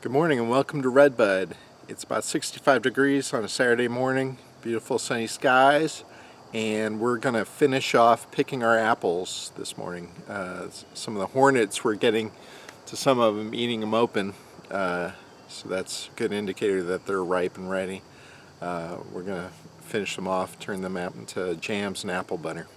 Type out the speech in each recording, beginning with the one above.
Good morning and welcome to Redbud. It's about 65 degrees on a Saturday morning, beautiful sunny skies, and we're going to finish off picking our apples this morning. Some of the hornets, we're getting to some of them, eating them open, so that's a good indicator that they're ripe and ready. We're going to finish them off, turn them out into jams and apple butter.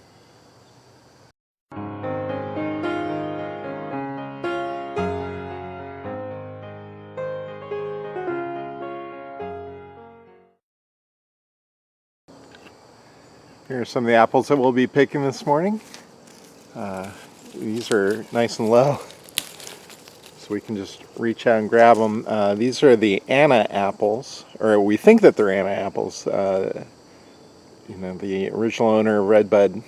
Here are some of the apples that we'll be picking this morning. These are nice and low, so we can just reach out and grab them. These are the Anna apples, or we think that they're Anna apples. The original owner of Redbud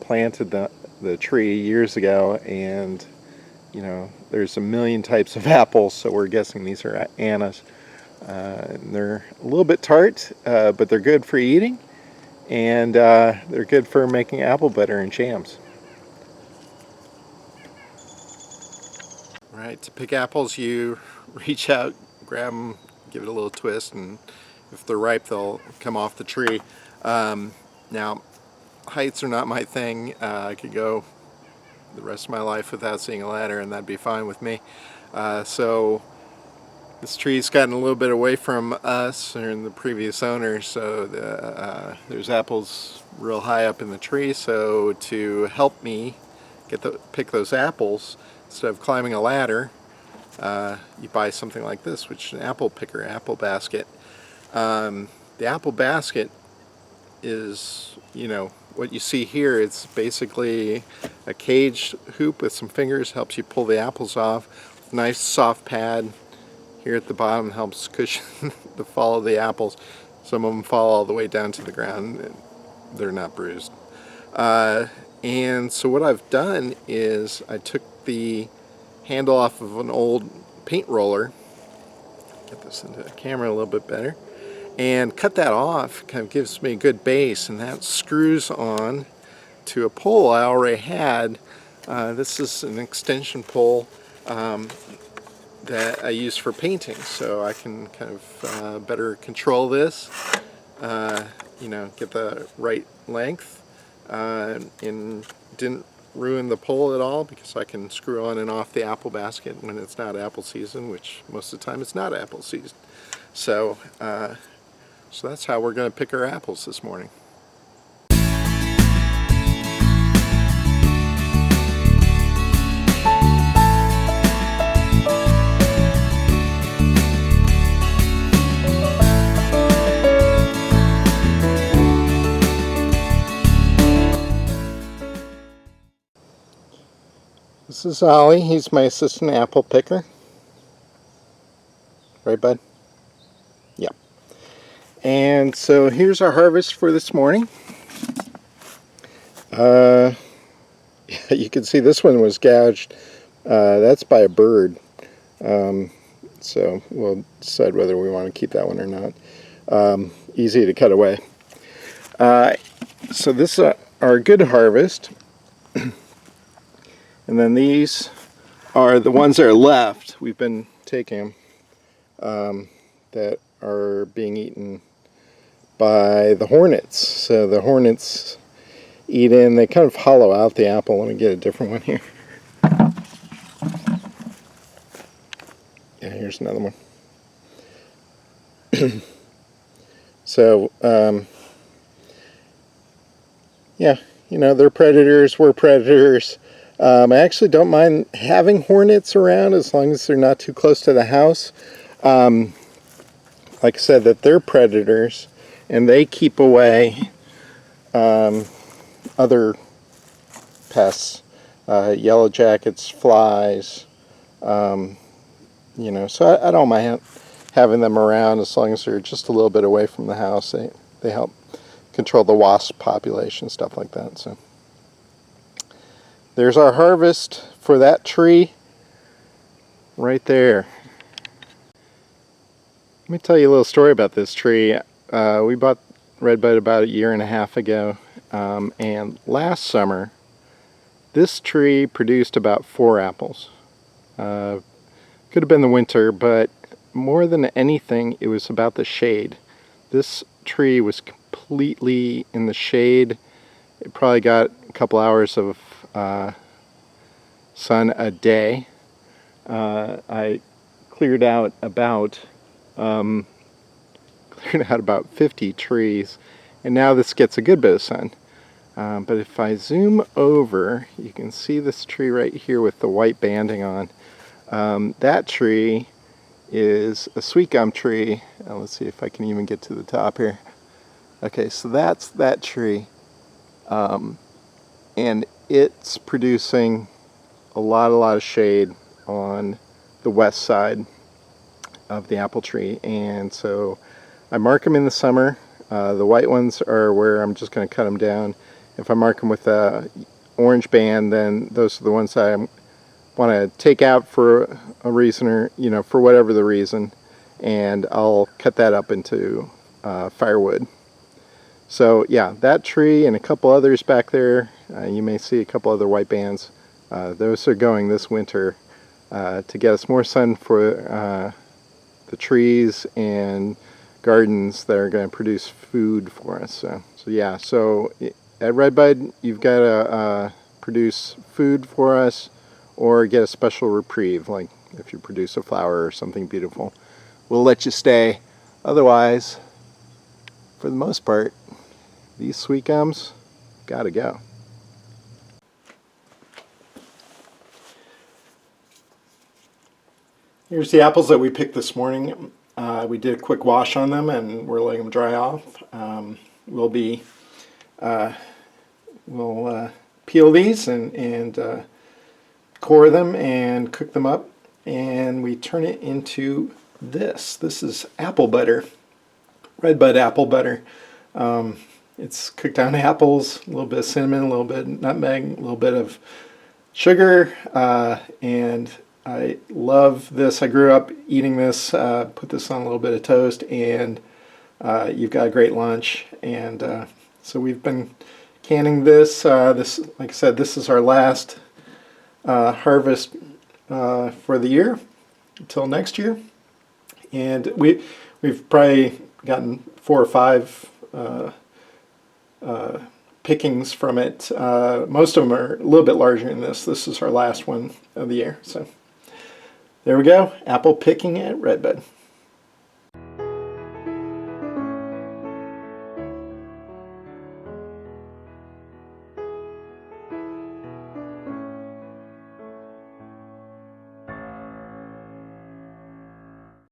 planted the tree years ago, and there's a million types of apples, so we're guessing these are Annas. They're a little bit tart, but they're good for eating. And they're good for making apple butter and jams. Right, to pick apples, you reach out, grab them, give it a little twist, and if they're ripe, they'll come off the tree. Now, heights are not my thing. I could go the rest of my life without seeing a ladder, and that'd be fine with me. So this tree's gotten a little bit away from us and the previous owner, so there's apples real high up in the tree. So to help me pick those apples, instead of climbing a ladder, you buy something like this, which is an apple picker, apple basket. The apple basket is, what you see here. It's basically a caged hoop with some fingers, helps you pull the apples off. Nice soft pad here at the bottom helps cushion the fall of the apples. Some of them fall all the way down to the ground, and they're not bruised. And so what I've done is I took the handle off of an old paint roller, get this into the camera a little bit better, and cut that off. Kind of gives me a good base, and that screws on to a pole I already had. This is an extension pole that I use for painting, so I can kind of better control this, get the right length, and didn't ruin the pole at all because I can screw on and off the apple basket when it's not apple season, which most of the time it's not apple season. So, so that's how we're going to pick our apples this morning. This is Ollie. He's my assistant apple picker. Right, bud? Yep. And so here's our harvest for this morning. You can see this one was gouged. That's by a bird. So we'll decide whether we want to keep that one or not. Easy to cut away. So this is our good harvest. And then these are the ones that are left. We've been taking them that are being eaten by the hornets. So the hornets eat in, they kind of hollow out the apple. Let me get a different one here. Yeah, here's another one. So, yeah, they're predators, we're predators. I actually don't mind having hornets around as long as they're not too close to the house. Like I said, that they're predators and they keep away other pests, yellow jackets, flies, so I don't mind having them around as long as they're just a little bit away from the house. They help control the wasp population, stuff like that. So there's our harvest for that tree right there. Let me tell you a little story about this tree. We bought Redbud about a year and a half ago, and last summer this tree produced about 4 apples. Could have been the winter, but more than anything, it was about the shade. This tree was completely in the shade. It probably got a couple hours of sun a day. I cleared out about 50 trees, and now this gets a good bit of sun. But if I zoom over, you can see this tree right here with the white banding on. That tree is a sweet gum tree. Let's see if I can even get to the top here. Okay, so that's that tree. And it's producing a lot of shade on the west side of the apple tree. And so I mark them in the summer. The white ones are where I'm just going to cut them down. If I mark them with a orange band, then those are the ones I want to take out for a reason, or for whatever the reason, and I'll cut that up into firewood. So yeah, that tree and a couple others back there, you may see a couple other white bands. Those are going this winter to get us more sun for the trees and gardens that are going to produce food for us. So yeah, so at Redbud, you've got to produce food for us, or get a special reprieve, like if you produce a flower or something beautiful. We'll let you stay. Otherwise, for the most part, these sweet gums gotta go. Here's the apples that we picked this morning. We did a quick wash on them, and we're letting them dry off. We'll peel these and core them and cook them up, and we turn it into this. This is apple butter, Redbud apple butter. It's cooked down apples, a little bit of cinnamon, a little bit of nutmeg, a little bit of sugar, and I love this. I grew up eating this. Put this on a little bit of toast, and you've got a great lunch. And so we've been canning this. Like I said, this is our last harvest for the year until next year, and we've probably gotten 4 or 5 pickings from it. Most of them are a little bit larger than this. This is our last one of the year. So there we go, apple picking at Redbud.